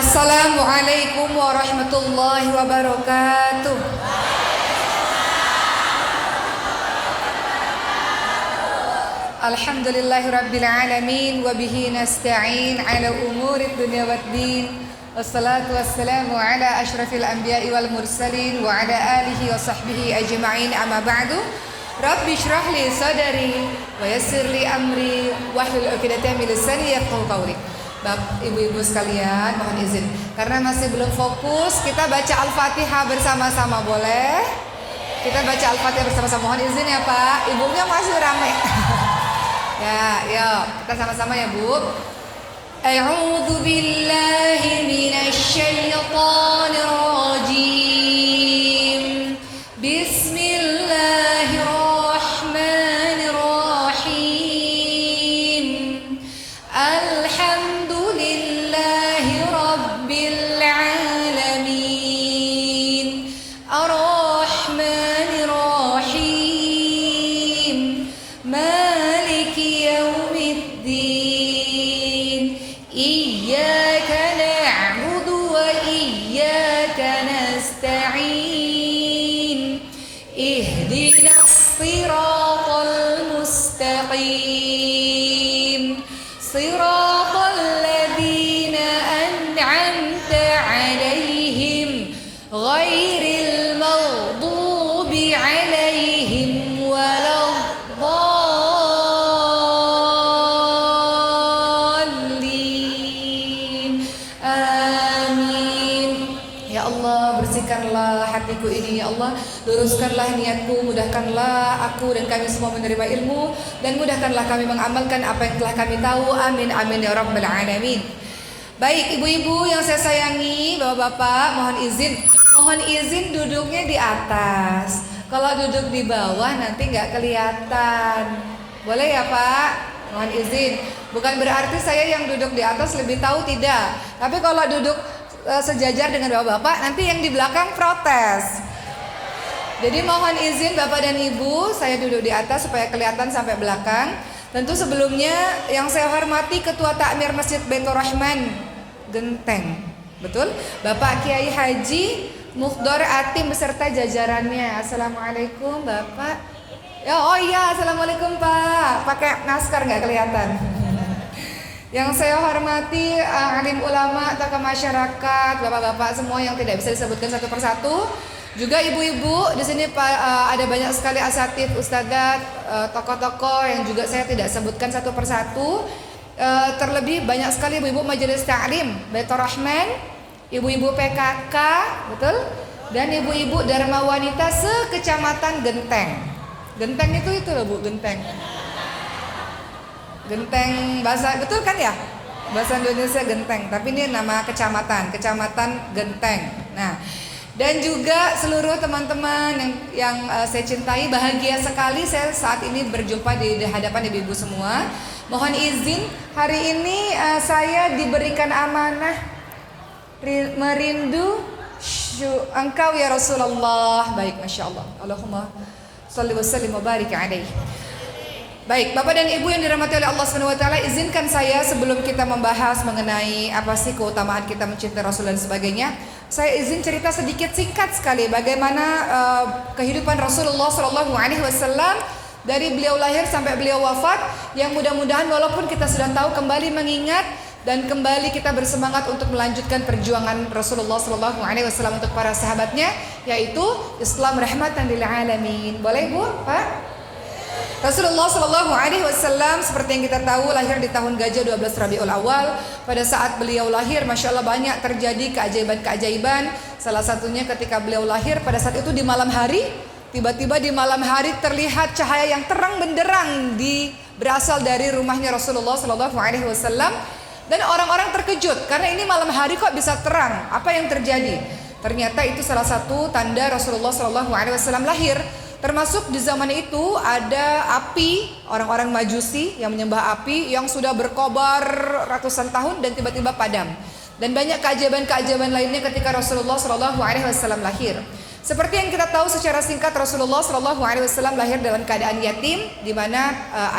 Assalamualaikum warahmatullahi wabarakatuh. Alhamdulillahirabbil alamin wa bihi nasta'in ala umurid dunya waddin. Wassalatu wassalamu ala asyrafil anbiya'i wal mursalin wa ala alihi wa sahbihi ajma'in, amma ba'du. Rabbi shrah li sadri wa yassir li amri wahlul 'uqdatam min lisani yafqahu qawli. Bapak, ibu-ibu sekalian, mohon izin karena masih belum fokus, kita baca Al-Fatihah bersama-sama, boleh? Kita baca Al-Fatihah bersama-sama, mohon izin ya Pak. Ibunya masih rame. Ya, yuk kita sama-sama ya Bu. A'udzu billahi minasy syaithanir rajim. Bismillahirrahmanirrahim. Alhamdulillahi rabbil alamin. Ar-Rahmanir Rahim. Maliki yaumiddin. Iyyaka na'budu wa iyyaka nasta'in. Ihdinas siratal mustaqim. Siratal ladzina an'amta 'alaihim ghairil maghdubi 'alaihim waladdallin. Amin. Ya Allah, bersihkanlah hatiku ini ya Allah, luruskanlah niatku, mudahkanlah aku dan kami semua menerima ilmu, dan mudahkanlah kami mengamalkan apa yang telah kami tahu. Amin amin ya rabbal alamin. Baik ibu-ibu yang saya sayangi, bapak-bapak, mohon izin duduknya di atas. Kalau duduk di bawah nanti nggak kelihatan. Boleh ya Pak? Mohon izin. Bukan berarti saya yang duduk di atas lebih tahu, tidak. Tapi kalau duduk sejajar dengan bapak-bapak, nanti yang di belakang protes. Jadi mohon izin Bapak dan Ibu, saya duduk di atas supaya kelihatan sampai belakang. Tentu sebelumnya yang saya hormati Ketua Takmir Masjid Baitur Rahman Genteng, betul? Bapak Kiai Haji Mukhdar Atim beserta jajarannya. Assalamualaikum Bapak. Ya, oh iya, assalamualaikum Pak. Pakai masker nggak kelihatan. Yang saya hormati alim ulama, tokoh masyarakat, bapak-bapak semua yang tidak bisa disebutkan satu persatu. Juga ibu-ibu di sini ada banyak sekali asatidz, ustadzat, tokoh-tokoh yang juga saya tidak sebutkan satu persatu. Terlebih banyak sekali ibu-ibu majelis taklim Baitur Rahman, ibu-ibu PKK, betul? Dan ibu-ibu Dharma Wanita sekecamatan Genteng. Genteng itu loh Bu, Genteng. Genteng bahasa betul kan ya? Bahasa Indonesia Genteng, tapi ini nama kecamatan Genteng. Nah, dan juga seluruh teman-teman yang saya cintai, bahagia sekali saya saat ini berjumpa di hadapan ibu-ibu semua. Mohon izin hari ini saya diberikan amanah merindu engkau ya Rasulullah. Baik, Masya Allah. Allahumma sholli wa sallim wa barik alaihi. Baik, Bapak dan Ibu yang dirahmati oleh Allah Subhanahu wa taala, izinkan saya sebelum kita membahas mengenai apa sih keutamaan kita mencintai Rasul dan sebagainya, saya izin cerita sedikit singkat sekali bagaimana kehidupan Rasulullah sallallahu alaihi wasallam dari beliau lahir sampai beliau wafat, yang mudah-mudahan walaupun kita sudah tahu kembali mengingat dan kembali kita bersemangat untuk melanjutkan perjuangan Rasulullah sallallahu alaihi wasallam untuk para sahabatnya, yaitu Islam rahmatan lil alamin. Boleh Bu, Pak? Rasulullah Shallallahu Alaihi Wasallam seperti yang kita tahu lahir di tahun Gajah 12 Rabiul Awal. Pada saat beliau lahir, Masya Allah banyak terjadi keajaiban-keajaiban. Salah satunya ketika beliau lahir pada saat itu di malam hari, tiba-tiba di malam hari terlihat cahaya yang terang benderang berasal dari rumahnya Rasulullah Shallallahu Alaihi Wasallam. Dan orang-orang terkejut karena ini malam hari kok bisa terang. Apa yang terjadi? Ternyata itu salah satu tanda Rasulullah Shallallahu Alaihi Wasallam lahir. Termasuk di zaman itu ada api, orang-orang Majusi yang menyembah api yang sudah berkobar ratusan tahun dan tiba-tiba padam. Dan banyak keajaiban-keajaiban lainnya ketika Rasulullah Shallallahu Alaihi Wasallam lahir. Seperti yang kita tahu secara singkat, Rasulullah Shallallahu Alaihi Wasallam lahir dalam keadaan yatim, di mana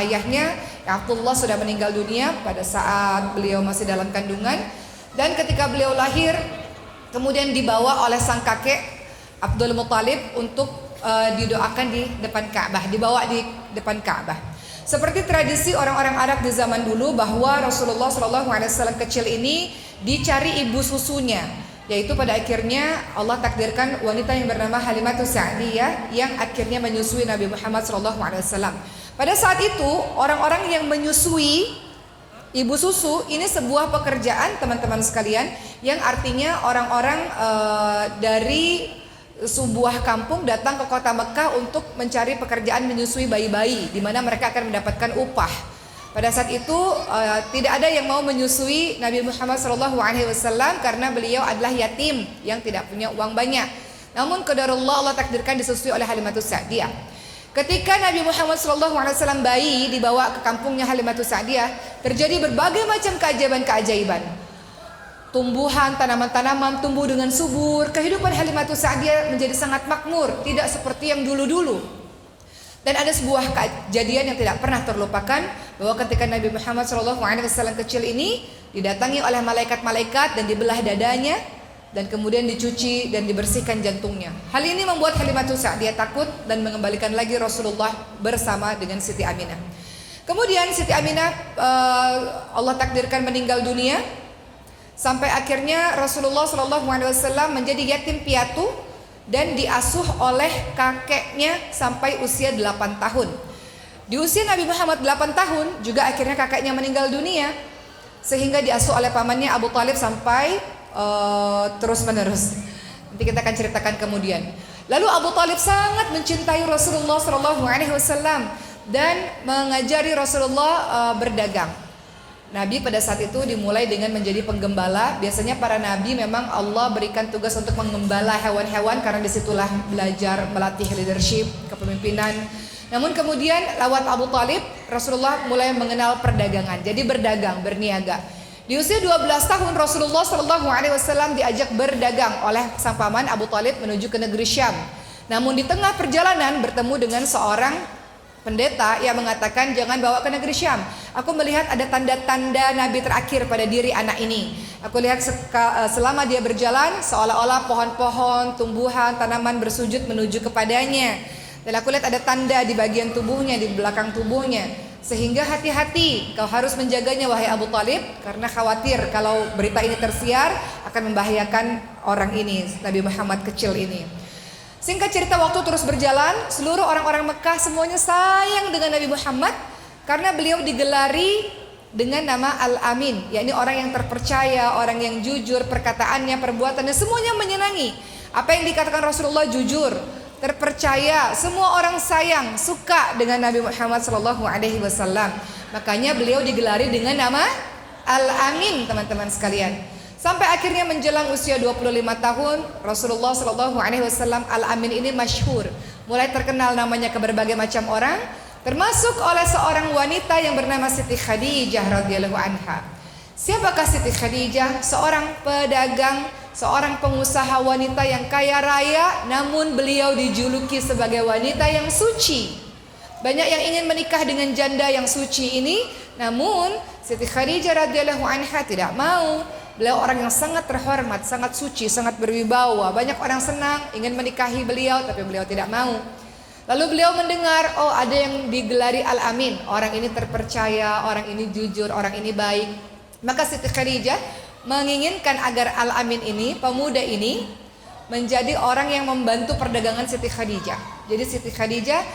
ayahnya Abdullah sudah meninggal dunia pada saat beliau masih dalam kandungan. Dan ketika beliau lahir, kemudian dibawa oleh sang kakek Abdul Muthalib untuk didoakan di depan Ka'bah, dibawa di depan Ka'bah. Seperti tradisi orang-orang Arab di zaman dulu bahwa Rasulullah SAW kecil ini dicari ibu susunya, yaitu pada akhirnya Allah takdirkan wanita yang bernama Halimatus Sa'diyah yang akhirnya menyusui Nabi Muhammad SAW. Pada saat itu orang-orang yang menyusui ibu susu ini sebuah pekerjaan teman-teman sekalian, yang artinya orang-orang dari sebuah kampung datang ke kota Mekah untuk mencari pekerjaan menyusui bayi-bayi, di mana mereka akan mendapatkan upah. Pada saat itu tidak ada yang mau menyusui Nabi Muhammad SAW karena beliau adalah yatim yang tidak punya uang banyak. Namun qadarullah, Allah takdirkan disusui oleh Halimatus Sa'diyah. Ketika Nabi Muhammad SAW bayi dibawa ke kampungnya Halimatus Sa'diyah, terjadi berbagai macam keajaiban-keajaiban. Tumbuhan, tanaman-tanaman tumbuh dengan subur. Kehidupan Halimatus Sa'diyah menjadi sangat makmur, tidak seperti yang dulu-dulu. Dan ada sebuah kejadian yang tidak pernah terlupakan, bahwa ketika Nabi Muhammad SAW kecil ini didatangi oleh malaikat-malaikat dan dibelah dadanya, dan kemudian dicuci dan dibersihkan jantungnya. Hal ini membuat Halimatus Sa'diyah takut dan mengembalikan lagi Rasulullah bersama dengan Siti Aminah. Kemudian Siti Aminah Allah takdirkan meninggal dunia, sampai akhirnya Rasulullah SAW menjadi yatim piatu dan diasuh oleh kakeknya sampai usia 8 tahun. Di usia Nabi Muhammad 8 tahun juga akhirnya kakeknya meninggal dunia, sehingga diasuh oleh pamannya Abu Thalib sampai terus menerus. Nanti kita akan ceritakan kemudian. Lalu Abu Thalib sangat mencintai Rasulullah SAW dan mengajari Rasulullah berdagang. Nabi pada saat itu dimulai dengan menjadi penggembala. Biasanya para nabi memang Allah berikan tugas untuk menggembala hewan-hewan, karena disitulah belajar melatih leadership, kepemimpinan. Namun kemudian lewat Abu Thalib Rasulullah mulai mengenal perdagangan. Jadi berdagang, berniaga. Di usia 12 tahun Rasulullah SAW diajak berdagang oleh sang paman Abu Thalib menuju ke negeri Syam. Namun di tengah perjalanan bertemu dengan seorang pendeta yang mengatakan, jangan bawa ke negeri Syam. Aku melihat ada tanda-tanda Nabi terakhir pada diri anak ini. Aku lihat selama dia berjalan seolah-olah pohon-pohon, tumbuhan, tanaman bersujud menuju kepadanya. Dan aku lihat ada tanda di bagian tubuhnya, di belakang tubuhnya. Sehingga hati-hati, kau harus menjaganya wahai Abu Thalib, karena khawatir kalau berita ini tersiar akan membahayakan orang ini, Nabi Muhammad kecil ini. Singkat cerita, waktu terus berjalan, seluruh orang-orang Mekah semuanya sayang dengan Nabi Muhammad karena beliau digelari dengan nama Al-Amin, yakni orang yang terpercaya, orang yang jujur, perkataannya, perbuatannya semuanya menyenangi. Apa yang dikatakan Rasulullah jujur, terpercaya, semua orang sayang, suka dengan Nabi Muhammad SAW. Makanya beliau digelari dengan nama Al-Amin, teman-teman sekalian. Sampai akhirnya menjelang usia 25 tahun, Rasulullah SAW Al-Amin ini masyhur, mulai terkenal namanya ke berbagai macam orang, termasuk oleh seorang wanita yang bernama Siti Khadijah radhiyallahu anha. Siapakah Siti Khadijah? Seorang pedagang, seorang pengusaha wanita yang kaya raya, namun beliau dijuluki sebagai wanita yang suci. Banyak yang ingin menikah dengan janda yang suci ini, namun Siti Khadijah radhiyallahu anha tidak mau. Beliau orang yang sangat terhormat, sangat suci, sangat berwibawa. Banyak orang senang ingin menikahi beliau, tapi beliau tidak mau. Lalu beliau mendengar, oh ada yang digelari Al-Amin, orang ini terpercaya, orang ini jujur, orang ini baik. Maka Siti Khadijah menginginkan agar Al-Amin ini, pemuda ini, menjadi orang yang membantu perdagangan Siti Khadijah. Jadi Siti Khadijah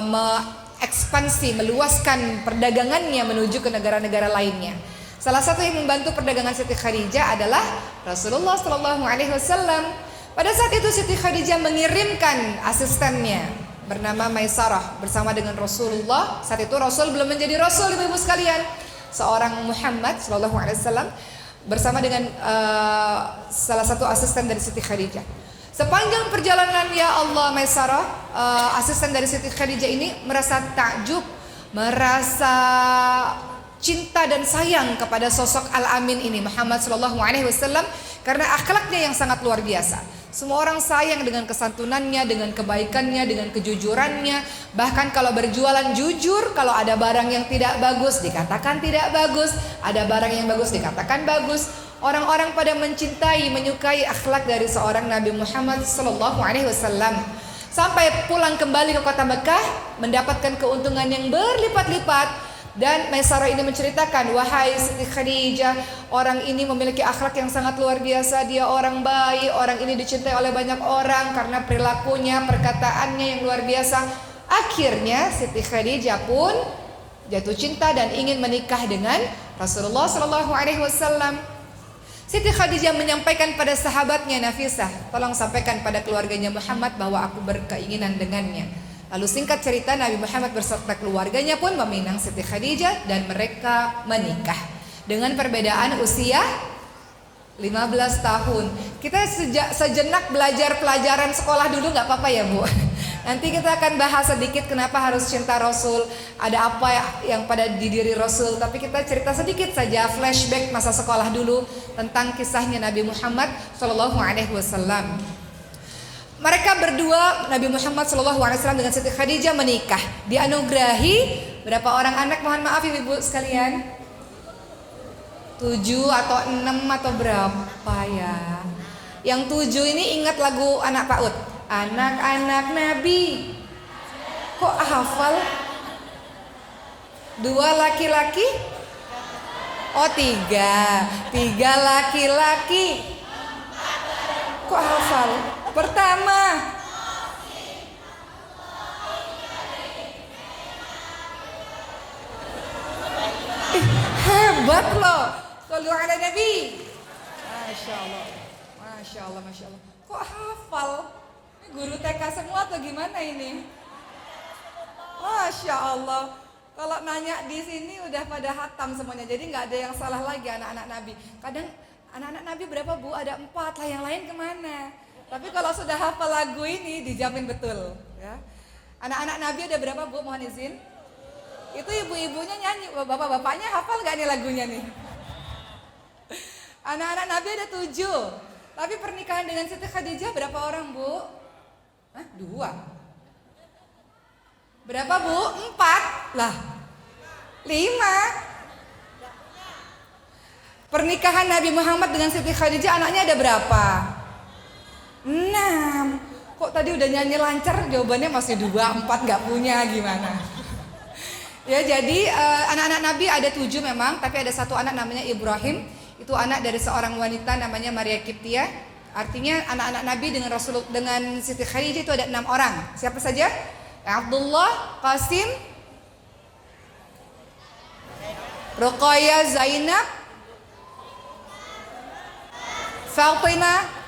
mengekspansi, meluaskan perdagangannya menuju ke negara-negara lainnya. Salah satu yang membantu perdagangan Siti Khadijah adalah Rasulullah SAW. Pada saat itu Siti Khadijah mengirimkan asistennya bernama Maisarah bersama dengan Rasulullah. Saat itu Rasul belum menjadi Rasul, ibu-ibu sekalian. Seorang Muhammad SAW bersama dengan salah satu asisten dari Siti Khadijah. Sepanjang perjalanan, ya Allah, Maisarah, asisten dari Siti Khadijah ini merasa takjub, merasa cinta dan sayang kepada sosok Al-Amin ini, Muhammad SAW, karena akhlaknya yang sangat luar biasa. Semua orang sayang dengan kesantunannya, dengan kebaikannya, dengan kejujurannya. Bahkan kalau berjualan jujur, kalau ada barang yang tidak bagus dikatakan tidak bagus, ada barang yang bagus dikatakan bagus. Orang-orang pada mencintai, menyukai akhlak dari seorang Nabi Muhammad sallallahu alaihi wasallam. Sampai pulang kembali ke kota Mekah mendapatkan keuntungan yang berlipat-lipat. Dan Maisarah ini menceritakan, wahai Siti Khadijah, orang ini memiliki akhlak yang sangat luar biasa. Dia orang baik, orang ini dicintai oleh banyak orang karena perilakunya, perkataannya yang luar biasa. Akhirnya Siti Khadijah pun jatuh cinta dan ingin menikah dengan Rasulullah Sallallahu Alaihi Wasallam. Siti Khadijah menyampaikan pada sahabatnya Nafisah, tolong sampaikan pada keluarganya Muhammad bahwa aku berkeinginan dengannya. Lalu singkat cerita, Nabi Muhammad beserta keluarganya pun meminang Siti Khadijah dan mereka menikah. Dengan perbedaan usia 15 tahun. Kita sejenak belajar pelajaran sekolah dulu gak apa-apa ya Bu? Nanti kita akan bahas sedikit kenapa harus cinta Rasul, ada apa yang pada di diri Rasul. Tapi kita cerita sedikit saja flashback masa sekolah dulu tentang kisahnya Nabi Muhammad SAW. Mereka berdua, Nabi Muhammad SAW dengan Siti Khadijah menikah. Dianugerahi berapa orang anak? Mohon maaf ibu sekalian, 7 atau 6 atau berapa ya? Yang 7 ini ingat lagu anak PAUD, anak-anak Nabi. Kok hafal? 2 laki-laki? Oh 3 laki-laki. Kok hafal? Pertama, hebat loh. Shallu ala Nabi. Masya Allah, Masya Allah, Masya Allah. Kok hafal? Ini guru TK semua atau gimana ini? Masya Allah. Kalau nanya di sini udah pada hatam semuanya. Jadi nggak ada yang salah lagi anak-anak Nabi. Kadang anak-anak Nabi berapa Bu? Ada 4 lah, yang lain kemana? Tapi kalau sudah hafal lagu ini dijamin betul ya. Anak-anak Nabi ada berapa Bu? Mohon izin. Itu ibu-ibunya nyanyi, bapak-bapaknya hafal gak nih lagunya nih? Anak-anak Nabi ada 7. Tapi pernikahan dengan Siti Khadijah berapa orang Bu? Hah? 2. Berapa Bu? 4. Lah 5. Pernikahan Nabi Muhammad dengan Siti Khadijah anaknya ada berapa? 6. Kok tadi udah nyanyi lancar, jawabannya masih 2, 4 gak punya, gimana? Ya jadi anak-anak Nabi ada 7 memang, tapi ada satu anak namanya Ibrahim. Itu anak dari seorang wanita namanya Maria Kiptia. Artinya anak-anak Nabi dengan Siti Khadijah itu ada 6 orang. Siapa saja? Abdullah, Qasim, Ruqayyah, Zainab, Fatimah,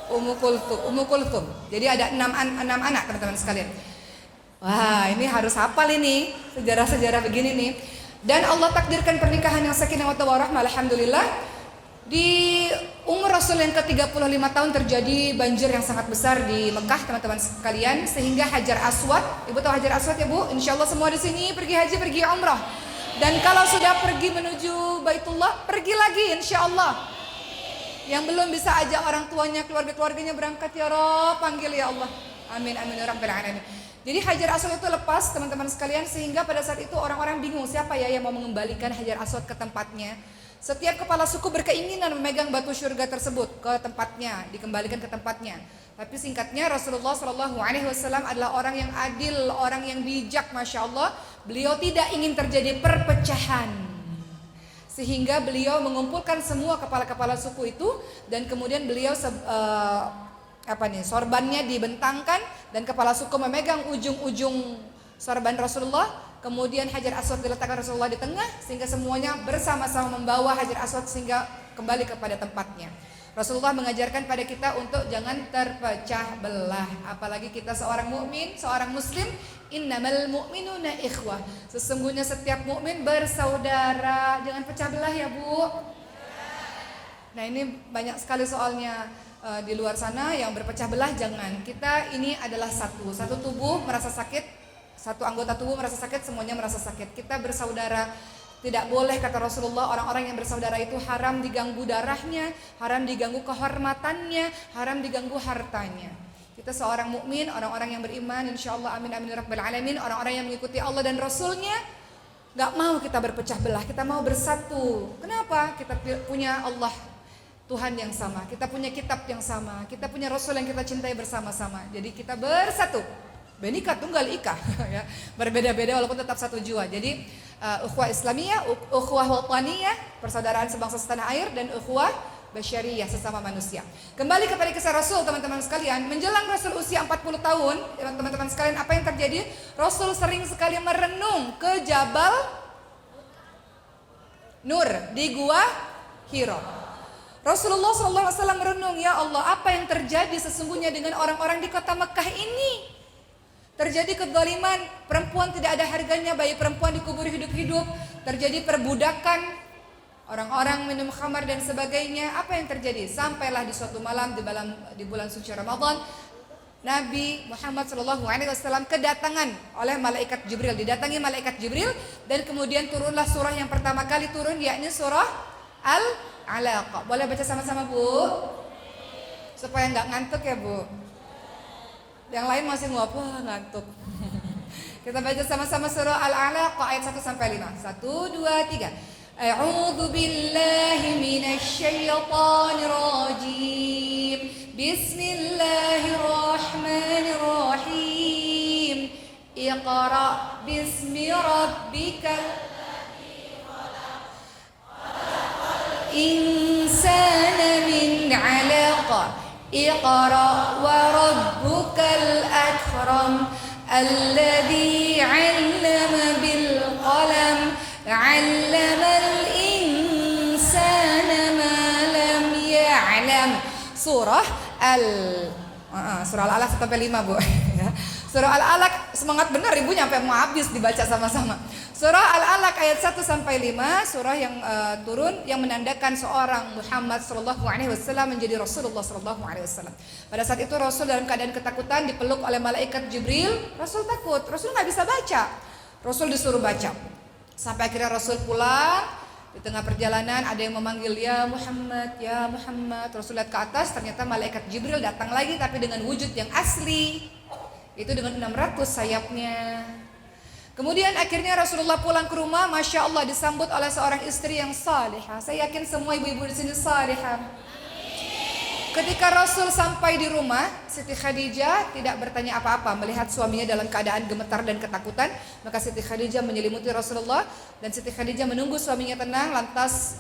Ummu Kulthum. Jadi ada 6 anak teman-teman sekalian. Wah, ini harus hafal ini sejarah-sejarah begini nih. Dan Allah takdirkan pernikahan yang sakinah mawaddah warahmah. Alhamdulillah. Di umur Rasul yang ke-35 tahun terjadi banjir yang sangat besar di Mekah teman-teman sekalian, sehingga Hajar Aswad, Ibu tahu Hajar Aswad ya Bu? Insyaallah semua di sini pergi haji, pergi umrah. Dan kalau sudah pergi menuju Baitullah, pergi lagi insyaallah. Yang belum bisa ajak orang tuanya, keluarga-keluarganya berangkat ya Rabb, panggil ya Allah. Amin amin ya rabbal alamin. Jadi Hajar Aswad itu lepas teman-teman sekalian, sehingga pada saat itu orang-orang bingung siapa ya yang mau mengembalikan Hajar Aswad ke tempatnya. Setiap kepala suku berkeinginan memegang batu syurga tersebut ke tempatnya, dikembalikan ke tempatnya. Tapi singkatnya Rasulullah SAW adalah orang yang adil, orang yang bijak, masya Allah. Beliau tidak ingin terjadi perpecahan. Sehingga beliau mengumpulkan semua kepala-kepala suku itu dan kemudian beliau sorbannya dibentangkan dan kepala suku memegang ujung-ujung sorban Rasulullah. Kemudian Hajar Aswad diletakkan Rasulullah di tengah sehingga semuanya bersama-sama membawa Hajar Aswad sehingga kembali kepada tempatnya. Rasulullah mengajarkan pada kita untuk jangan terpecah belah, apalagi kita seorang mukmin, seorang muslim. Innamal mu'minuna ikhwah. Sesungguhnya setiap mukmin bersaudara. Jangan pecah belah ya Bu. Nah ini banyak sekali soalnya di luar sana yang berpecah belah. Jangan. Kita ini adalah satu tubuh merasa sakit, satu anggota tubuh merasa sakit, semuanya merasa sakit. Kita bersaudara. Tidak boleh kata Rasulullah, orang-orang yang bersaudara itu haram diganggu darahnya, haram diganggu kehormatannya, haram diganggu hartanya. Kita seorang mukmin, orang-orang yang beriman, insyaallah amin amin ya rabbal alamin, orang-orang yang mengikuti Allah dan Rasulnya, Gak mau kita berpecah belah, kita mau bersatu. Kenapa? Kita punya Allah, Tuhan yang sama, kita punya kitab yang sama, kita punya Rasul yang kita cintai bersama-sama. Jadi kita bersatu. Benika tunggal ika, ya. Berbeda-beda walaupun tetap satu jua. Jadi ukhuwah Islamiyah, ukhuwah wataniyah, persaudaraan sebangsa setanah air, dan ukhuwah basyariyah, sesama manusia. Kembali kepada kisah Rasul, teman-teman sekalian. Menjelang Rasul usia 40 tahun, teman-teman sekalian, apa yang terjadi? Rasul sering sekali merenung ke Jabal Nur di Gua Hira. Rasulullah SAW merenung, ya Allah, apa yang terjadi sesungguhnya dengan orang-orang di kota Mekah ini? Terjadi kezaliman, perempuan tidak ada harganya, bayi perempuan dikubur hidup-hidup, terjadi perbudakan, orang-orang minum khamar dan sebagainya. Apa yang terjadi? Sampailah di suatu malam di bulan suci Ramadan, Nabi Muhammad SAW kedatangan oleh malaikat Jibril, didatangi malaikat Jibril, dan kemudian turunlah surah yang pertama kali turun, yakni surah Al-Alaq. Boleh baca sama-sama, Bu? Supaya nggak ngantuk ya, Bu. Yang lain masih nguap, wah ngantuk. Kita baca sama-sama surah Al-Alaq ayat 1 sampai 5. 1, 2, 3. A'udzu billahi minasy syaithanir rajim. Bismillahirrahmanirrahim. Iqra bismi rabbikal insana min 'alaq. Iqra wa rabbukal akram alladzi 'allama bil qalam 'allamal insana ma lam ya'lam. Surah Al-Alaq sampai 5, Bu. Surah Al-Alaq, semangat benar Ibu nyampe mau habis dibaca sama-sama. Surah Al-Alaq ayat 1 sampai 5, surah yang turun yang menandakan seorang Muhammad sallallahu alaihi wasallam menjadi Rasulullah sallallahu alaihi wasallam. Pada saat itu Rasul dalam keadaan ketakutan dipeluk oleh malaikat Jibril. Rasul takut, Rasul nggak bisa baca. Rasul disuruh baca. Sampai akhirnya Rasul pulang. Di tengah perjalanan ada yang memanggil, ya Muhammad, ya Muhammad. Rasul lihat ke atas, ternyata malaikat Jibril datang lagi tapi dengan wujud yang asli. Itu dengan 600 sayapnya. Kemudian akhirnya Rasulullah pulang ke rumah, Masya Allah disambut oleh seorang istri yang salihah. Saya yakin semua ibu-ibu di sini salihah. Ketika Rasul sampai di rumah, Siti Khadijah tidak bertanya apa-apa melihat suaminya dalam keadaan gemetar dan ketakutan. Maka Siti Khadijah menyelimuti Rasulullah dan Siti Khadijah menunggu suaminya tenang. Lantas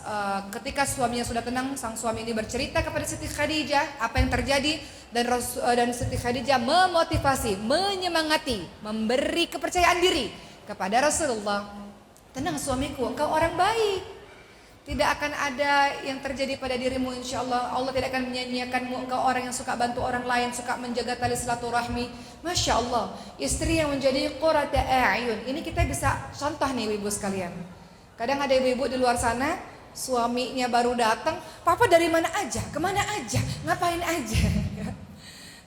ketika suaminya sudah tenang, sang suami ini bercerita kepada Siti Khadijah apa yang terjadi, dan Siti Khadijah memotivasi, menyemangati, memberi kepercayaan diri kepada Rasulullah. Tenang suamiku, engkau orang baik. Tidak akan ada yang terjadi pada dirimu, insya Allah. Allah tidak akan menyanyiakanmu. Engkau orang yang suka bantu orang lain, suka menjaga tali silaturahmi. Masya Allah, istri yang menjadi qurrata a'yun. Ini kita bisa contoh nih ibu sekalian. Kadang ada ibu-ibu di luar sana, suaminya baru datang, papa dari mana aja, kemana aja, ngapain aja.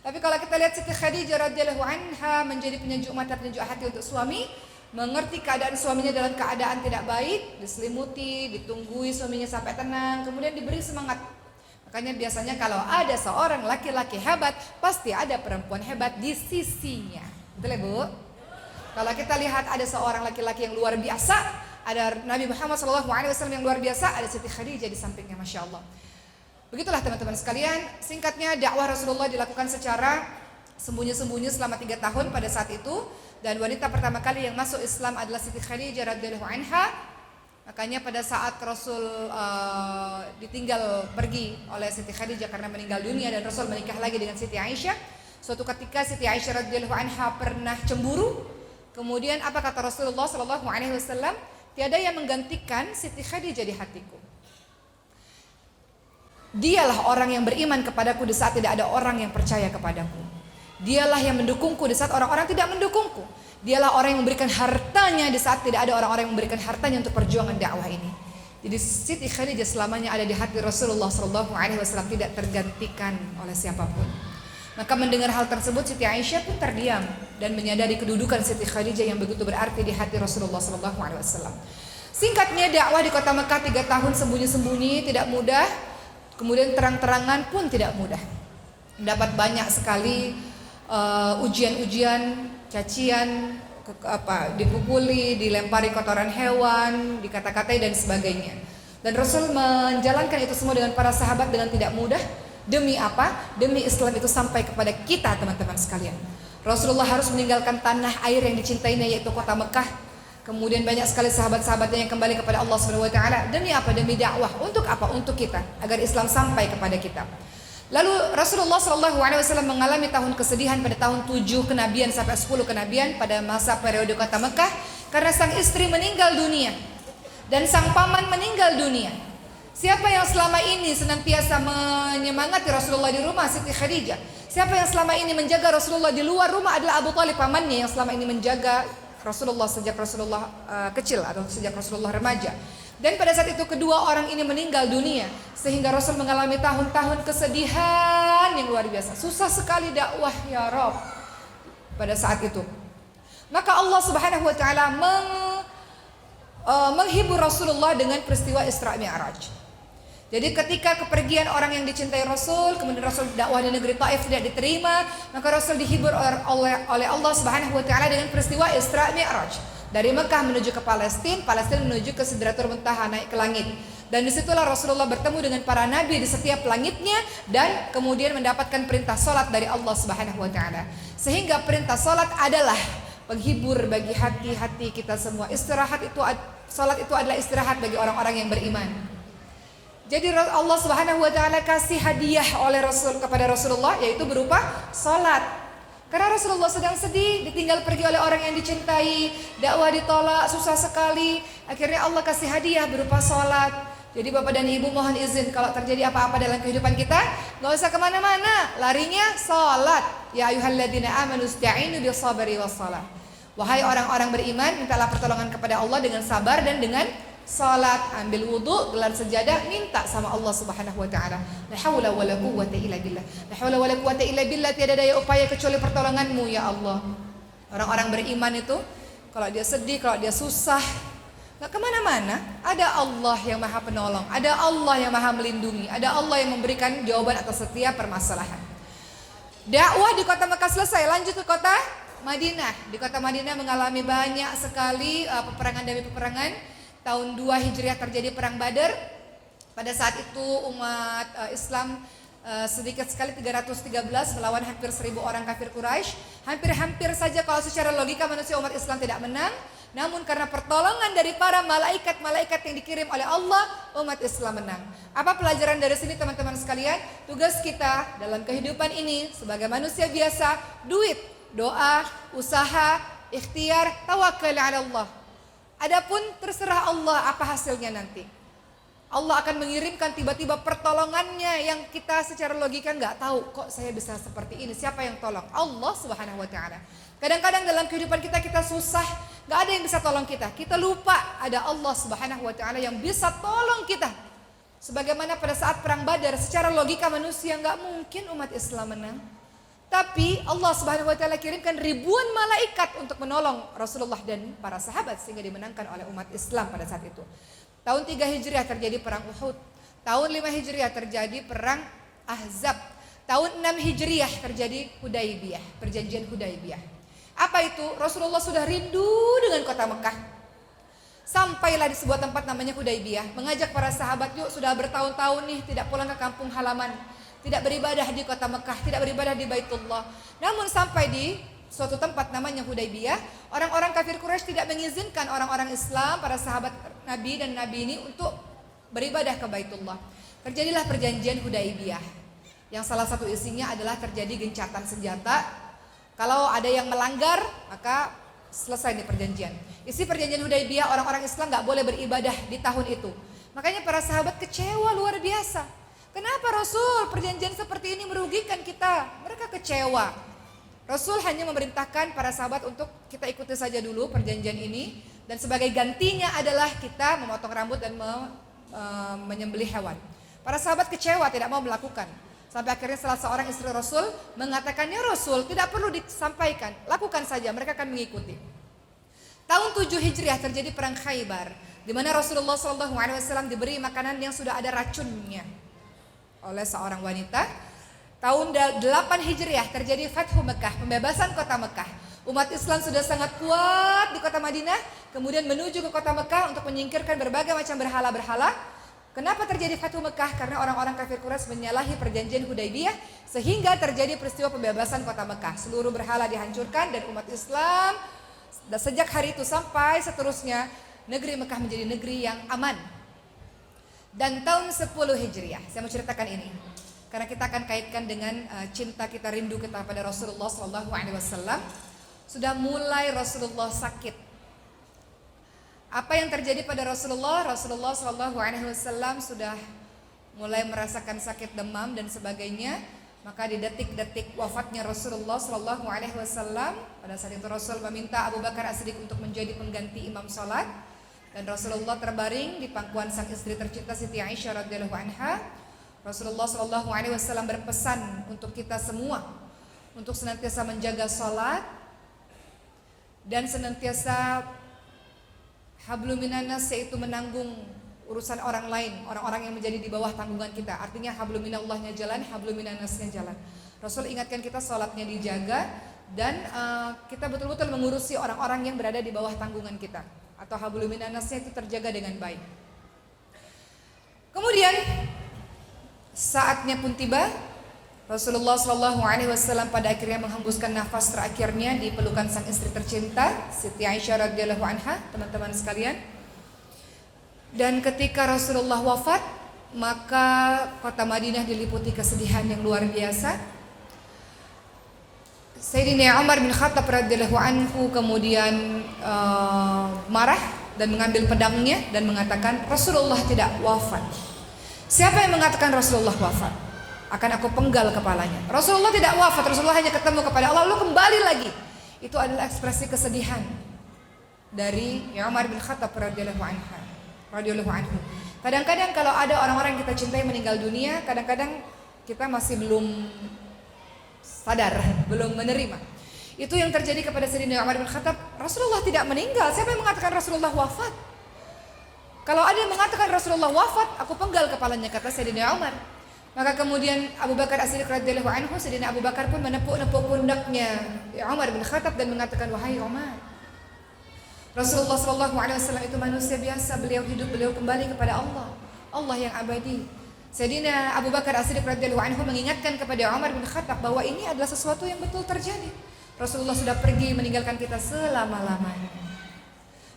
Tapi kalau kita lihat Siti Khadijah radhiyallahu anha menjadi penyejuk mata, penyejuk hati untuk suami, mengerti keadaan suaminya dalam keadaan tidak baik, diselimuti, ditunggui suaminya sampai tenang, kemudian diberi semangat. Makanya biasanya kalau ada seorang laki-laki hebat, pasti ada perempuan hebat di sisinya. Betul ya, Bu? Kalau kita lihat ada seorang laki-laki yang luar biasa, ada Nabi Muhammad SAW yang luar biasa, ada Siti Khadijah di sampingnya, Masya Allah. Begitulah teman-teman sekalian, singkatnya dakwah Rasulullah dilakukan secara sembunyi-sembunyi selama 3 tahun pada saat itu. Dan wanita pertama kali yang masuk Islam adalah Siti Khadijah radhiyallahu anha. Makanya pada saat Rasul ditinggal pergi oleh Siti Khadijah karena meninggal dunia dan Rasul menikah lagi dengan Siti Aisyah, suatu ketika Siti Aisyah radhiyallahu anha pernah cemburu. Kemudian apa kata Rasulullah sallallahu alaihi wasallam? Tiada yang menggantikan Siti Khadijah di hatiku. Dialah orang yang beriman kepadaku di saat tidak ada orang yang percaya kepadaku. Dialah yang mendukungku di saat orang-orang tidak mendukungku. Dialah orang yang memberikan hartanya di saat tidak ada orang-orang yang memberikan hartanya untuk perjuangan dakwah ini. Jadi Siti Khadijah selamanya ada di hati Rasulullah SAW, tidak tergantikan oleh siapapun. Maka mendengar hal tersebut Siti Aisyah pun terdiam dan menyadari kedudukan Siti Khadijah yang begitu berarti di hati Rasulullah SAW. Singkatnya dakwah di kota Mekah 3 tahun sembunyi-sembunyi tidak mudah. Kemudian terang-terangan pun tidak mudah. Dapat banyak sekali ujian-ujian, cacian, dipukuli, dilempari kotoran hewan, dikata-katai dan sebagainya. Dan Rasul menjalankan itu semua dengan para sahabat dengan tidak mudah. Demi apa? Demi Islam itu sampai kepada kita, teman-teman sekalian. Rasulullah harus meninggalkan tanah air yang dicintainya, yaitu kota Mekah. Kemudian banyak sekali sahabat-sahabatnya yang kembali kepada Allah Subhanahu wa taala. Demi apa? Demi dakwah. Untuk apa? Untuk kita, agar Islam sampai kepada kita. Lalu Rasulullah SAW mengalami tahun kesedihan pada tahun 7 kenabian sampai 10 kenabian pada masa periode kota Mekah, karena sang istri meninggal dunia dan sang paman meninggal dunia. Siapa yang selama ini senantiasa menyemangati Rasulullah di rumah? Siti Khadijah. Siapa yang selama ini menjaga Rasulullah di luar rumah? Adalah Abu Thalib, pamannya, yang selama ini menjaga Rasulullah sejak Rasulullah kecil atau sejak Rasulullah remaja. Dan pada saat itu kedua orang ini meninggal dunia, sehingga Rasul mengalami tahun-tahun kesedihan yang luar biasa. Susah sekali dakwah, ya Rabb, pada saat itu. Maka Allah Subhanahu wa taala menghibur Rasulullah dengan peristiwa Isra Mi'raj. Jadi ketika kepergian orang yang dicintai Rasul, kemudian Rasul dakwah di negeri Taif tidak diterima, maka Rasul dihibur oleh Allah Subhanahu wa taala dengan peristiwa Isra Mi'raj. Dari Mekah menuju ke Palestina, Palestina menuju ke Sidratul Muntaha, naik ke langit. Dan disitulah Rasulullah bertemu dengan para nabi di setiap langitnya, dan kemudian mendapatkan perintah salat dari Allah Subhanahu wa taala. Sehingga perintah salat adalah penghibur bagi hati-hati kita semua. Salat itu adalah istirahat bagi orang-orang yang beriman. Jadi Allah Subhanahu wa taala kasih hadiah oleh Rasul kepada Rasulullah, yaitu berupa salat. Karena Rasulullah sedang sedih, ditinggal pergi oleh orang yang dicintai, dakwah ditolak, susah sekali. Akhirnya Allah kasih hadiah berupa sholat. Jadi Bapak dan Ibu mohon izin, kalau terjadi apa-apa dalam kehidupan kita, gak usah kemana-mana, larinya sholat. Ya ayyuhalladzina amanu ista'inu bis-sabri was-shalah. Wahai orang-orang beriman, mintalah pertolongan kepada Allah dengan sabar dan dengan salat. Ambil wudu, gelar sejadah, minta sama Allah Subhanahu wa taala. La haula wala quwwata illa billah. La haula wala quwwata illa billah, tiada daya upaya kecuali pertolongan-Mu ya Allah. Orang-orang beriman itu kalau dia sedih, kalau dia susah, enggak kemana-mana, ada Allah yang Maha Penolong, ada Allah yang Maha Melindungi, ada Allah yang memberikan jawaban atas setiap permasalahan. Dakwah di kota Mekah selesai, lanjut ke kota Madinah. Di kota Madinah mengalami banyak sekali peperangan demi peperangan. Tahun 2 Hijriah terjadi perang Badar. Pada saat itu umat Islam sedikit sekali 313 melawan hampir 1000 orang kafir Quraisy. Hampir-hampir saja kalau secara logika manusia umat Islam tidak menang. Namun karena pertolongan dari para malaikat-malaikat yang dikirim oleh Allah, umat Islam menang. Apa pelajaran dari sini teman-teman sekalian? Tugas kita dalam kehidupan ini sebagai manusia biasa, duit, doa, usaha, ikhtiar, tawakal ala Allah. Adapun terserah Allah apa hasilnya nanti. Allah akan mengirimkan tiba-tiba pertolongannya yang kita secara logika nggak tahu, kok saya bisa seperti ini, siapa yang tolong? Allah Subhanahu wa taala. Kadang-kadang dalam kehidupan kita susah, nggak ada yang bisa tolong kita. Kita lupa ada Allah Subhanahu wa taala yang bisa tolong kita. Sebagaimana pada saat perang Badar, secara logika manusia nggak mungkin umat Islam menang. Tapi Allah Subhanahu wa taala kirimkan ribuan malaikat untuk menolong Rasulullah dan para sahabat sehingga dimenangkan oleh umat Islam pada saat itu. Tahun 3 Hijriah terjadi perang Uhud. Tahun 5 Hijriah terjadi perang Ahzab. Tahun 6 Hijriah terjadi Hudaybiyah, perjanjian Hudaybiyah. Apa itu? Rasulullah sudah rindu dengan kota Mekah. Sampailah di sebuah tempat namanya Hudaybiyah, mengajak para sahabat, yuk sudah bertahun-tahun nih tidak pulang ke kampung halaman. Tidak beribadah di kota Mekah, tidak beribadah di Baitullah. Namun sampai di suatu tempat namanya Hudaybiyah, orang-orang kafir Quraisy tidak mengizinkan orang-orang Islam, para sahabat Nabi dan Nabi ini untuk beribadah ke Baitullah. Terjadilah perjanjian Hudaybiyah, yang salah satu isinya adalah terjadi gencatan senjata. Kalau ada yang melanggar, maka selesai di perjanjian. Isi perjanjian Hudaybiyah, orang-orang Islam gak boleh beribadah di tahun itu. Makanya para sahabat kecewa luar biasa. Kenapa Rasul perjanjian seperti ini merugikan kita? Mereka kecewa. Rasul hanya memerintahkan para sahabat untuk kita ikuti saja dulu perjanjian ini, dan sebagai gantinya adalah kita memotong rambut dan menyembelih hewan. Para sahabat kecewa, tidak mau melakukan. Sampai akhirnya salah seorang istri Rasul mengatakan, ya Rasul, tidak perlu disampaikan, lakukan saja, mereka akan mengikuti. Tahun 7 Hijriah terjadi perang Khaybar, di mana Rasulullah SAW diberi makanan yang sudah ada racunnya oleh seorang wanita. Tahun 8 Hijriah terjadi Fathu Mekah, pembebasan kota Mekah. Umat Islam sudah sangat kuat di kota Madinah, kemudian menuju ke kota Mekah untuk menyingkirkan berbagai macam berhala-berhala. Kenapa terjadi Fathu Mekah? Karena orang-orang kafir Quraisy menyalahi perjanjian Hudaybiyah sehingga terjadi peristiwa pembebasan kota Mekah. Seluruh berhala dihancurkan dan umat Islam sejak hari itu sampai seterusnya negeri Mekah menjadi negeri yang aman. Dan tahun 10 Hijriah, saya mau ceritakan ini karena kita akan kaitkan dengan cinta kita, rindu kita pada Rasulullah SAW. Sudah mulai Rasulullah sakit. Apa yang terjadi pada Rasulullah? Rasulullah SAW sudah mulai merasakan sakit demam dan sebagainya. Maka di detik-detik wafatnya Rasulullah SAW, pada saat itu Rasul meminta Abu Bakar As-Siddiq untuk menjadi pengganti imam salat. Dan Rasulullah terbaring di pangkuan sang istri tercinta Siti Aisyah radhiyallahu anha. Rasulullah SAW berpesan untuk kita semua untuk senantiasa menjaga salat dan senantiasa hablum minanas, yaitu menanggung urusan orang lain, orang-orang yang menjadi di bawah tanggungan kita. Artinya hablum minallahnya jalan, hablum minannasnya jalan. Rasul ingatkan kita salatnya dijaga dan kita betul-betul mengurusi orang-orang yang berada di bawah tanggungan kita, atau hablum minannasnya itu terjaga dengan baik. Kemudian saatnya pun tiba. Rasulullah SAW pada akhirnya menghembuskan nafas terakhirnya di pelukan sang istri tercinta Siti Aisyah radhiyallahu anha, teman-teman sekalian. Dan ketika Rasulullah wafat, maka kota Madinah diliputi kesedihan yang luar biasa. Sayyidina Umar bin Khattab radhiyallahu anhu kemudian marah dan mengambil pedangnya dan mengatakan, Rasulullah tidak wafat. Siapa yang mengatakan Rasulullah wafat? Akan aku penggal kepalanya. Rasulullah tidak wafat, Rasulullah hanya ketemu kepada Allah lalu kembali lagi. Itu adalah ekspresi kesedihan dari Umar bin Khattab radhiyallahu anhu. Kadang-kadang kalau ada orang-orang yang kita cintai meninggal dunia, kadang-kadang kita masih belum sadar, belum menerima. Itu yang terjadi kepada Sayyidina Umar bin Khattab. Rasulullah tidak meninggal. Siapa yang mengatakan Rasulullah wafat? Kalau ada yang mengatakan Rasulullah wafat, aku penggal kepalanya, kata Sayyidina Umar. Maka kemudian Abu Bakar As-Siddiq radhiyallahu anhu, Sayyidina Abu Bakar pun menepuk-nepuk pundaknya Umar bin Khattab dan mengatakan, wahai Umar, Rasulullah SAW itu manusia biasa, beliau hidup, beliau kembali kepada Allah, Allah yang abadi. Sayyidina Abu Bakar As-Siddiq radhiyallahu anhu mengingatkan kepada Umar bin Khattab bahwa ini adalah sesuatu yang betul terjadi. Rasulullah sudah pergi meninggalkan kita selama-lamanya.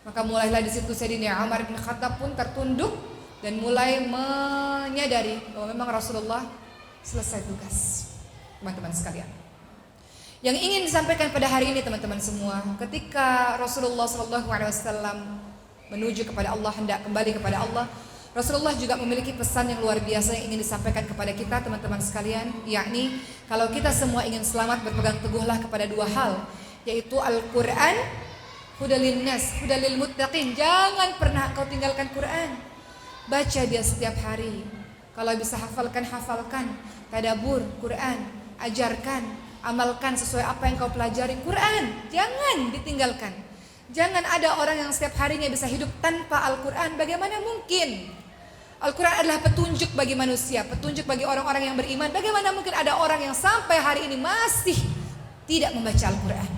Maka mulailah di situ Sayyidina Umar bin Khattab pun tertunduk dan mulai menyadari bahwa memang Rasulullah selesai tugas. Teman-teman sekalian, yang ingin disampaikan pada hari ini teman-teman semua, ketika Rasulullah SAW menuju kepada Allah, hendak kembali kepada Allah, Rasulullah juga memiliki pesan yang luar biasa yang ingin disampaikan kepada kita teman-teman sekalian, yakni kalau kita semua ingin selamat, berpegang teguhlah kepada dua hal, yaitu Al-Quran, hudalin nas, hudalil muttaqin. Jangan pernah kau tinggalkan Quran. Baca dia setiap hari. Kalau bisa hafalkan, tadabbur Quran, ajarkan, amalkan sesuai apa yang kau pelajari. Quran jangan ditinggalkan. Jangan ada orang yang setiap harinya bisa hidup tanpa Al-Quran. Bagaimana mungkin? Al-Quran adalah petunjuk bagi manusia, petunjuk bagi orang-orang yang beriman. Bagaimana mungkin ada orang yang sampai hari ini masih tidak membaca Al-Quran?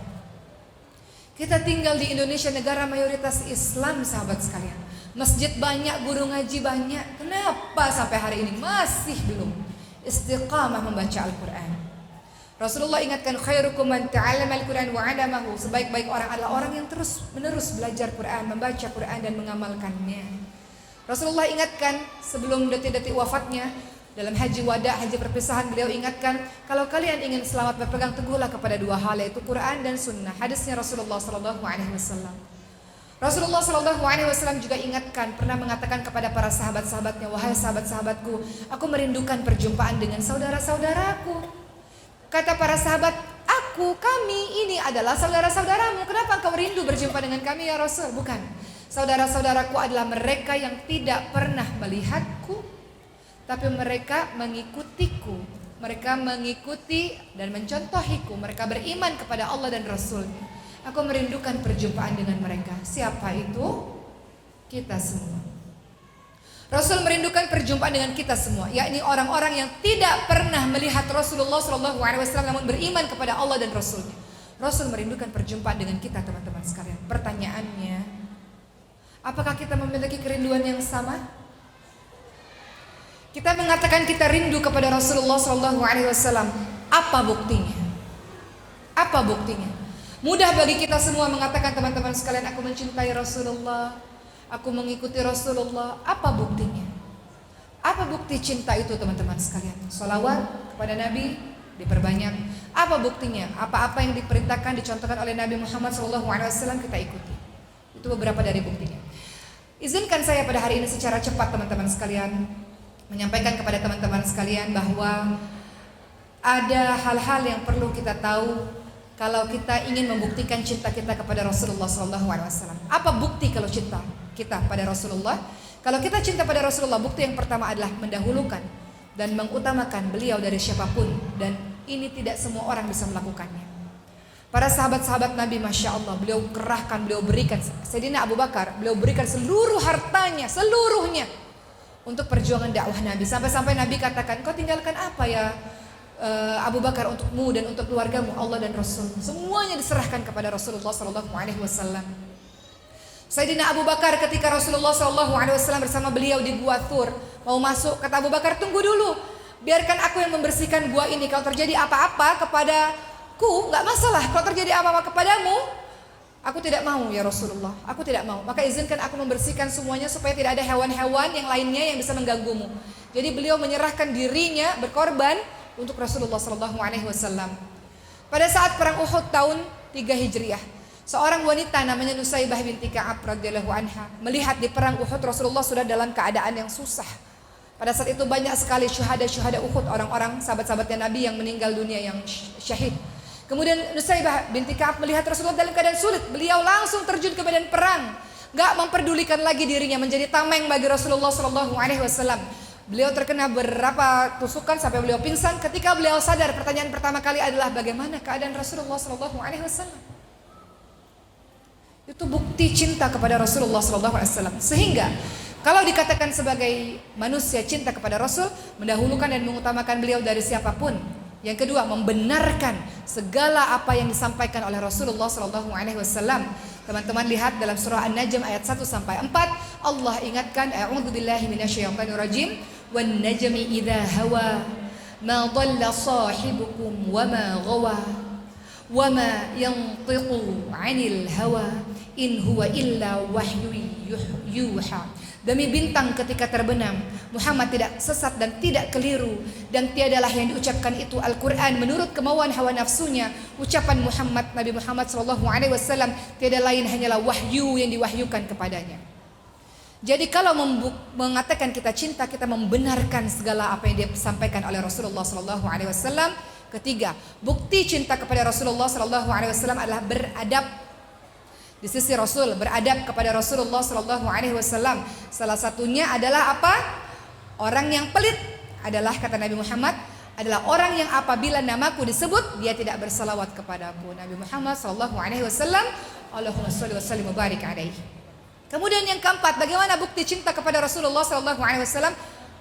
Kita tinggal di Indonesia, negara mayoritas Islam, sahabat sekalian. Masjid banyak, guru ngaji banyak. Kenapa sampai hari ini masih belum istiqamah membaca Al-Quran? Rasulullah ingatkan, khairukum man ta'allama al-Quran wa 'allamahu. Sebaik-baik orang adalah orang yang terus-menerus belajar Quran, membaca Quran dan mengamalkannya. Rasulullah ingatkan sebelum detik-detik wafatnya, dalam haji wada, haji perpisahan, beliau ingatkan, kalau kalian ingin selamat, berpegang teguhlah kepada dua hal, yaitu Quran dan Sunnah. Hadisnya Rasulullah SAW. Rasulullah SAW juga ingatkan, pernah mengatakan kepada para sahabat-sahabatnya, wahai sahabat-sahabatku, aku merindukan perjumpaan dengan saudara-saudaraku. Kata para sahabat, kami ini adalah saudara-saudaramu. Kenapa engkau rindu berjumpa dengan kami ya Rasul? Bukan, saudara-saudaraku adalah mereka yang tidak pernah melihatku, tapi mereka mengikutiku. Mereka mengikuti dan mencontohiku. Mereka beriman kepada Allah dan Rasul-Nya. Aku merindukan perjumpaan dengan mereka. Siapa itu? Kita semua. Rasul merindukan perjumpaan dengan kita semua, yakni orang-orang yang tidak pernah melihat Rasulullah SAW namun beriman kepada Allah dan Rasul-Nya. Rasul merindukan perjumpaan dengan kita, teman-teman sekalian. Pertanyaannya, apakah kita memiliki kerinduan yang sama? Kita mengatakan kita rindu kepada Rasulullah SAW. Apa buktinya? Apa buktinya? Mudah bagi kita semua mengatakan, teman-teman sekalian, aku mencintai Rasulullah, aku mengikuti Rasulullah. Apa buktinya? Apa bukti cinta itu, teman-teman sekalian? Salawat kepada Nabi diperbanyak. Apa buktinya? Apa-apa yang diperintahkan, dicontohkan oleh Nabi Muhammad SAW kita ikuti. Itu beberapa dari buktinya. Izinkan saya pada hari ini secara cepat, teman-teman sekalian, menyampaikan kepada teman-teman sekalian bahwa ada hal-hal yang perlu kita tahu kalau kita ingin membuktikan cinta kita kepada Rasulullah SAW. Apa bukti kalau cinta kita pada Rasulullah? Kalau kita cinta pada Rasulullah, bukti yang pertama adalah mendahulukan dan mengutamakan beliau dari siapapun, dan ini tidak semua orang bisa melakukannya. Para sahabat-sahabat Nabi, Masya Allah, beliau kerahkan, beliau berikan. Sayyidina Abu Bakar, beliau berikan seluruh hartanya, seluruhnya untuk perjuangan dakwah Nabi. Sampai-sampai Nabi katakan, kau tinggalkan apa ya Abu Bakar untukmu dan untuk keluargamu? Allah dan Rasul. Semuanya diserahkan kepada Rasulullah SAW. Sayyidina Abu Bakar ketika Rasulullah SAW bersama beliau di Gua Thur mau masuk, kata Abu Bakar, tunggu dulu, biarkan aku yang membersihkan gua ini. Kalau terjadi apa-apa kepadaku, gak masalah. Kalau terjadi apa-apa kepadamu, aku tidak mau ya Rasulullah, aku tidak mau. Maka izinkan aku membersihkan semuanya supaya tidak ada hewan-hewan yang lainnya yang bisa mengganggumu. Jadi beliau menyerahkan dirinya, berkorban untuk Rasulullah SAW. Pada saat perang Uhud tahun 3 Hijriah, seorang wanita namanya Nusaybah binti Ka'ab radhiyallahu anha melihat di perang Uhud Rasulullah sudah dalam keadaan yang susah. Pada saat itu banyak sekali syuhada Uhud, orang-orang sahabat-sahabatnya Nabi yang meninggal dunia, yang syahid. Kemudian Nusaybah binti Ka'ab melihat Rasulullah dalam keadaan sulit. Beliau langsung terjun ke medan perang, gak memperdulikan lagi dirinya menjadi tameng bagi Rasulullah SAW. Beliau terkena beberapa tusukan sampai beliau pingsan. Ketika beliau sadar, pertanyaan pertama kali adalah bagaimana keadaan Rasulullah SAW. Itu bukti cinta kepada Rasulullah SAW. Sehingga kalau dikatakan sebagai manusia cinta kepada Rasul, mendahulukan dan mengutamakan beliau dari siapapun. Yang kedua, membenarkan segala apa yang disampaikan oleh Rasulullah SAW. Teman-teman lihat dalam surah An-Najm ayat 1 sampai 4, Allah ingatkan, a'udzubillahi minasyaitonirrajim, wan najmi idza hawa ma dhalla sahibukum wa ma ghawa wa ma yantiqu 'anil hawa in huwa illa wahyu yuha. Demi bintang ketika terbenam, Muhammad tidak sesat dan tidak keliru, dan tiadalah yang diucapkan itu Al-Quran menurut kemauan hawa nafsunya. Ucapan Nabi Muhammad SAW tiada lain hanyalah wahyu yang diwahyukan kepadanya. Jadi kalau mengatakan kita cinta, kita membenarkan segala apa yang disampaikan oleh Rasulullah SAW. Ketiga, bukti cinta kepada Rasulullah SAW adalah beradab di sisi Rasul, beradab kepada Rasulullah SAW. Salah satunya adalah apa? Orang yang pelit adalah, kata Nabi Muhammad, adalah orang yang apabila namaku disebut dia tidak bersalawat kepadaku. Nabi Muhammad SAW, Allahumma sholli wa sallim wa barik alaihi. Kemudian yang keempat, bagaimana bukti cinta kepada Rasulullah SAW?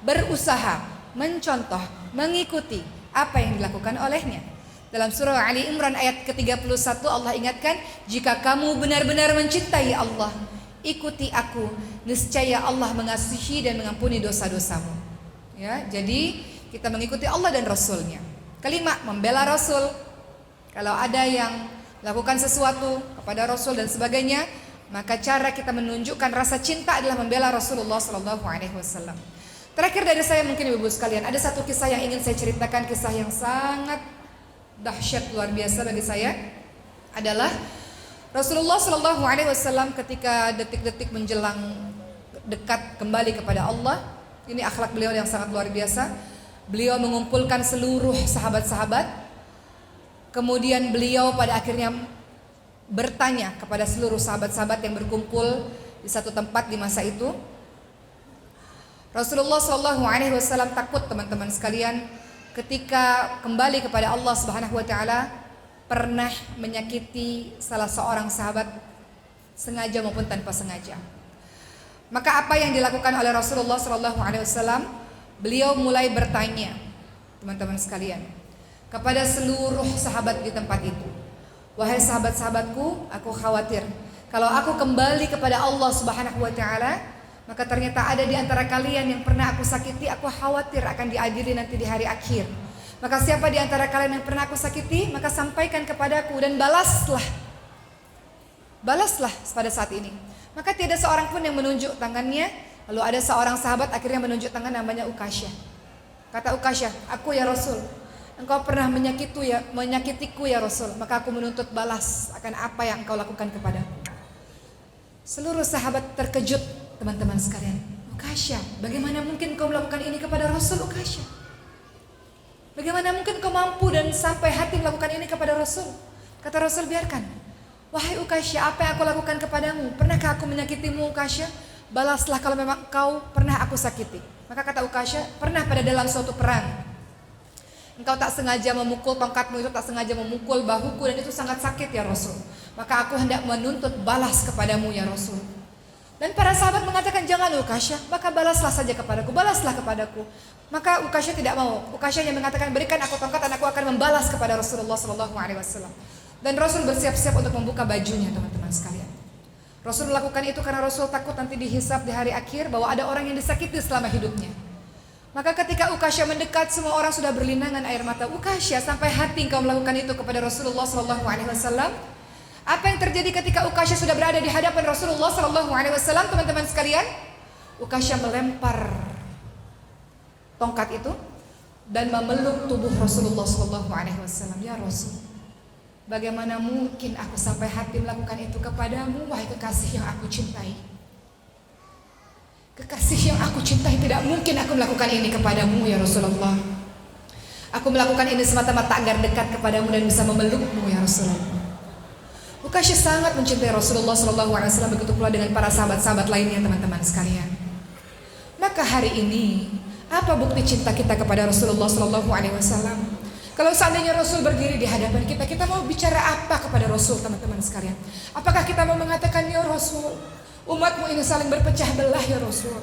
Berusaha, mencontoh, mengikuti apa yang dilakukan olehnya. Dalam surah Ali Imran ayat ke-31 Allah ingatkan, jika kamu benar-benar mencintai Allah, ikuti aku, niscaya Allah mengasihi dan mengampuni dosa-dosamu. Ya, jadi kita mengikuti Allah dan Rasulnya. Kelima, membela Rasul. Kalau ada yang melakukan sesuatu kepada Rasul dan sebagainya, maka cara kita menunjukkan rasa cinta adalah membela Rasulullah SAW. Terakhir dari saya, mungkin ibu-ibu sekalian, ada satu kisah yang ingin saya ceritakan, kisah yang sangat dahsyat, luar biasa bagi saya, adalah Rasulullah SAW ketika detik-detik menjelang dekat kembali kepada Allah. Ini akhlak beliau yang sangat luar biasa. Beliau mengumpulkan seluruh sahabat-sahabat. Kemudian beliau pada akhirnya bertanya kepada seluruh sahabat-sahabat yang berkumpul di satu tempat di masa itu. Rasulullah SAW takut, teman-teman sekalian, ketika kembali kepada Allah Subhanahu wa taala, pernah menyakiti salah seorang sahabat sengaja maupun tanpa sengaja. Maka apa yang dilakukan oleh Rasulullah SAW? Beliau mulai bertanya, teman-teman sekalian, kepada seluruh sahabat di tempat itu, Wahai sahabat-sahabatku, aku khawatir kalau aku kembali kepada Allah Subhanahu wa taala, maka ternyata ada di antara kalian yang pernah aku sakiti, aku khawatir akan diadili nanti di hari akhir. Maka siapa di antara kalian yang pernah aku sakiti, maka sampaikan kepadaku dan balaslah. Balaslah pada saat ini. Maka tidak seorang pun yang menunjuk tangannya. Lalu ada seorang sahabat akhirnya menunjuk tangan, namanya Ukasyah. Kata Ukasyah, aku ya Rasul, engkau pernah menyakitiku ya Rasul, maka aku menuntut balas akan apa yang engkau lakukan kepadaku. Seluruh sahabat terkejut, teman-teman sekalian. Ukasyah, bagaimana mungkin kau melakukan ini kepada Rasul, Ukasyah? Bagaimana mungkin kau mampu dan sampai hati melakukan ini kepada Rasul? Kata Rasul, biarkan. Wahai Ukasyah, apa yang aku lakukan kepadamu? Pernahkah aku menyakitimu, Ukasyah? Balaslah kalau memang kau pernah aku sakiti. Maka kata Ukasyah, pernah pada dalam suatu perang. Engkau tak sengaja memukul tongkatmu itu, tak sengaja memukul bahuku, dan itu sangat sakit ya Rasul. Maka aku hendak menuntut balas kepadamu ya Rasul. Dan para sahabat mengatakan, jangan Ukasyah, maka balaslah saja kepadaku, balaslah kepadaku. Maka Ukasyah tidak mau. Ukasyah yang mengatakan, berikan aku tongkat dan aku akan membalas kepada Rasulullah SAW. Dan Rasul bersiap-siap untuk membuka bajunya, teman-teman sekalian. Rasul melakukan itu karena Rasul takut nanti dihisab di hari akhir bahwa ada orang yang disakiti selama hidupnya. Maka ketika Ukasyah mendekat, semua orang sudah berlinangan air mata. Ukasyah, sampai hati engkau melakukan itu kepada Rasulullah SAW. Apa yang terjadi ketika Ukasyah sudah berada di hadapan Rasulullah SAW, teman-teman sekalian? Ukasyah melempar tongkat itu dan memeluk tubuh Rasulullah SAW. Ya Rasul, bagaimana mungkin aku sampai hati melakukan itu kepadamu, wahai kekasih yang aku cintai? Kekasih yang aku cintai, tidak mungkin aku melakukan ini kepadamu ya Rasulullah. Aku melakukan ini semata-mata agar dekat kepadamu dan bisa memelukmu ya Rasulullah. Ukasyah sangat mencintai Rasulullah SAW, begitu pula dengan para sahabat-sahabat lainnya, teman-teman sekalian. Maka hari ini, apa bukti cinta kita kepada Rasulullah SAW? Kalau seandainya Rasul berdiri di hadapan kita, kita mau bicara apa kepada Rasul, teman-teman sekalian? Apakah kita mau mengatakan, ya Rasul, umatmu ini saling berpecah belah ya Rasul.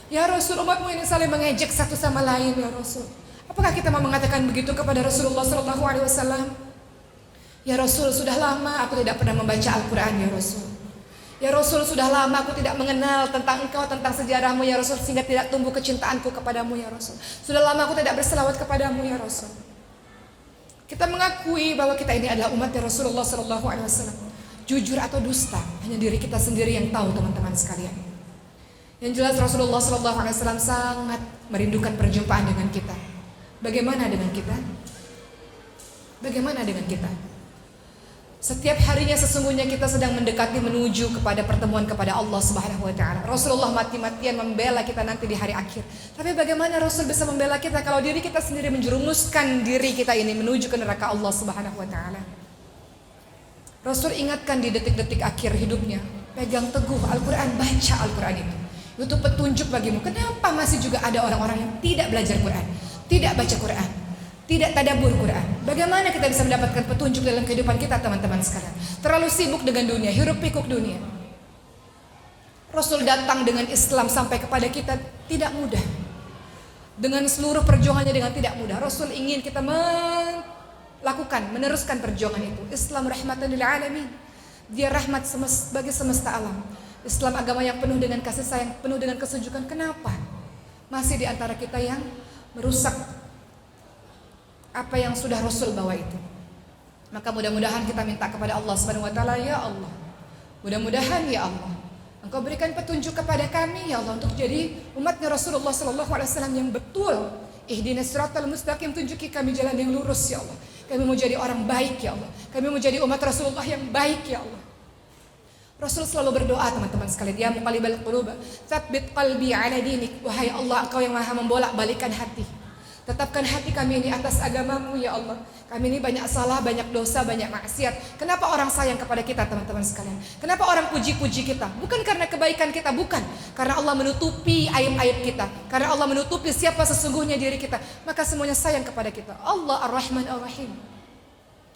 Ya Rasul, umatmu ini saling mengejek satu sama lain ya Rasul. Apakah kita mau mengatakan begitu kepada Rasulullah SAW? Ya Rasul, sudah lama aku tidak pernah membaca Al-Quran ya Rasul. Ya Rasul, sudah lama aku tidak mengenal tentang engkau, tentang sejarahmu ya Rasul, sehingga tidak tumbuh kecintaanku kepadamu ya Rasul. Sudah lama aku tidak berselawat kepadamu ya Rasul. Kita mengakui bahwa kita ini adalah umat Rasulullah SAW. Jujur atau dusta, hanya diri kita sendiri yang tahu, teman-teman sekalian. Yang jelas Rasulullah SAW sangat merindukan perjumpaan dengan kita. Bagaimana dengan kita? Bagaimana dengan kita? Setiap harinya sesungguhnya kita sedang mendekati menuju kepada pertemuan kepada Allah Subhanahu wa taala. Rasulullah mati-matian membela kita nanti di hari akhir. Tapi bagaimana Rasul bisa membela kita kalau diri kita sendiri menjerumuskan diri kita ini menuju ke neraka Allah Subhanahu wa taala? Rasul ingatkan di detik-detik akhir hidupnya, pegang teguh Al-Quran, baca Al-Quran itu. Itu petunjuk bagimu. Kenapa masih juga ada orang-orang yang tidak belajar Quran, tidak baca Quran, tidak tadabbur Quran? Bagaimana kita bisa mendapatkan petunjuk dalam kehidupan kita, teman-teman sekalian? Terlalu sibuk dengan dunia, hiruk pikuk dunia. Rasul datang dengan Islam sampai kepada kita tidak mudah. Dengan seluruh perjuangannya dengan tidak mudah. Rasul ingin kita meneruskan perjuangan itu. Islam rahmatan lil alamin. Dia rahmat bagi semesta alam. Islam agama yang penuh dengan kasih sayang, penuh dengan kesejukan. Kenapa masih di antara kita yang merusak apa yang sudah Rasul bawa itu? Maka mudah-mudahan kita minta kepada Allah Subhanahu wa taala, ya Allah, mudah-mudahan ya Allah, Engkau berikan petunjuk kepada kami ya Allah untuk jadi umatnya Rasulullah sallallahu alaihi wasallam yang betul. Ihdinas siratal mustaqim, tunjuki kami jalan yang lurus ya Allah. Kami mau jadi orang baik ya Allah. Kami mau jadi umat Rasulullah yang baik ya Allah. Rasul selalu berdoa, teman-teman sekalian, ya muqallibal qulub, tsabbit qalbi ala dinik. Wahai Allah, Engkau yang maha membolak-balikan hati, tetapkan hati kami ini atas agamamu ya Allah. Kami ini banyak salah, banyak dosa, banyak maksiat. Kenapa orang sayang kepada kita, teman-teman sekalian? Kenapa orang puji-puji kita? Bukan karena kebaikan kita, bukan. Karena Allah menutupi aib-aib kita. Karena Allah menutupi siapa sesungguhnya diri kita. Maka semuanya sayang kepada kita. Allah Ar-Rahman Ar-Rahim.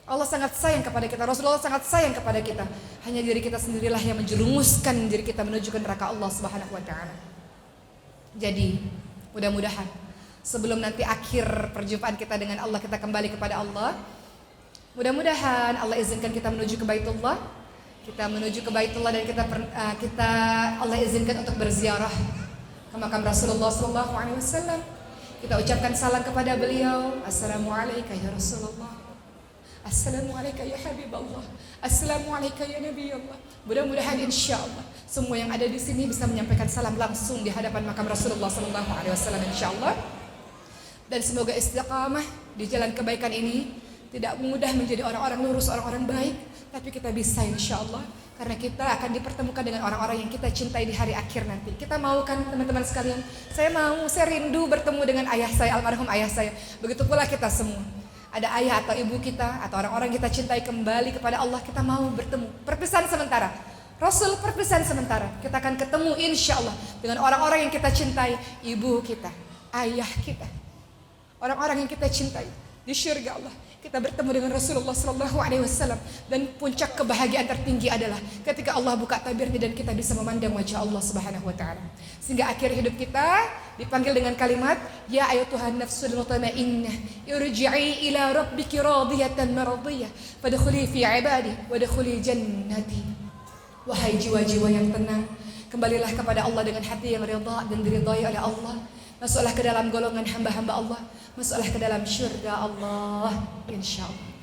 Allah sangat sayang kepada kita. Rasulullah sangat sayang kepada kita. Hanya diri kita sendirilah yang menjerumuskan diri kita menuju ke neraka Allah Subhanahu wa taala. Jadi, mudah-mudahan sebelum nanti akhir perjumpaan kita dengan Allah, kita kembali kepada Allah. Mudah-mudahan Allah izinkan kita menuju ke Baitullah. Kita menuju ke Baitullah dan kita Allah izinkan untuk berziarah ke makam Rasulullah sallallahu alaihi wasallam. Kita ucapkan salam kepada beliau. Assalamualaikum ya Rasulullah. Assalamualaikum ya Habiballah. Assalamualaikum ya Nabi Allah. Mudah-mudahan insyaallah semua yang ada di sini bisa menyampaikan salam langsung di hadapan makam Rasulullah sallallahu alaihi wasallam insyaallah. Dan semoga istiqamah di jalan kebaikan ini. Tidak mudah menjadi orang-orang lurus, orang-orang baik, tapi kita bisa insyaallah. Karena kita akan dipertemukan dengan orang-orang yang kita cintai di hari akhir nanti. Kita mau kan teman-teman sekalian? Saya rindu bertemu dengan ayah saya, almarhum ayah saya. Begitu pula kita semua. Ada ayah atau ibu kita, atau orang-orang kita cintai kembali kepada Allah, kita mau bertemu. Perpisahan sementara. Rasul perpisahan sementara. Kita akan ketemu insyaallah dengan orang-orang yang kita cintai. Ibu kita, ayah kita. Orang-orang yang kita cintai di syurga Allah. Kita bertemu dengan Rasulullah sallallahu alaihi wasallam dan puncak kebahagiaan tertinggi adalah ketika Allah buka tabirnya dan kita bisa memandang wajah Allah Subhanahu wa taala. Sehingga akhir hidup kita dipanggil dengan kalimat ya ayyatuhan nafsul mutmainnah irji'i ila rabbiki radiyatan maradiyah fadkhuli fi ibadi wadkhuli jannati. Wahai jiwa-jiwa yang tenang, kembalilah kepada Allah dengan hati yang ridha dan diridhai oleh Allah. Masuklah ke dalam golongan hamba-hamba Allah. Masuklah ke dalam syurga Allah insyaallah.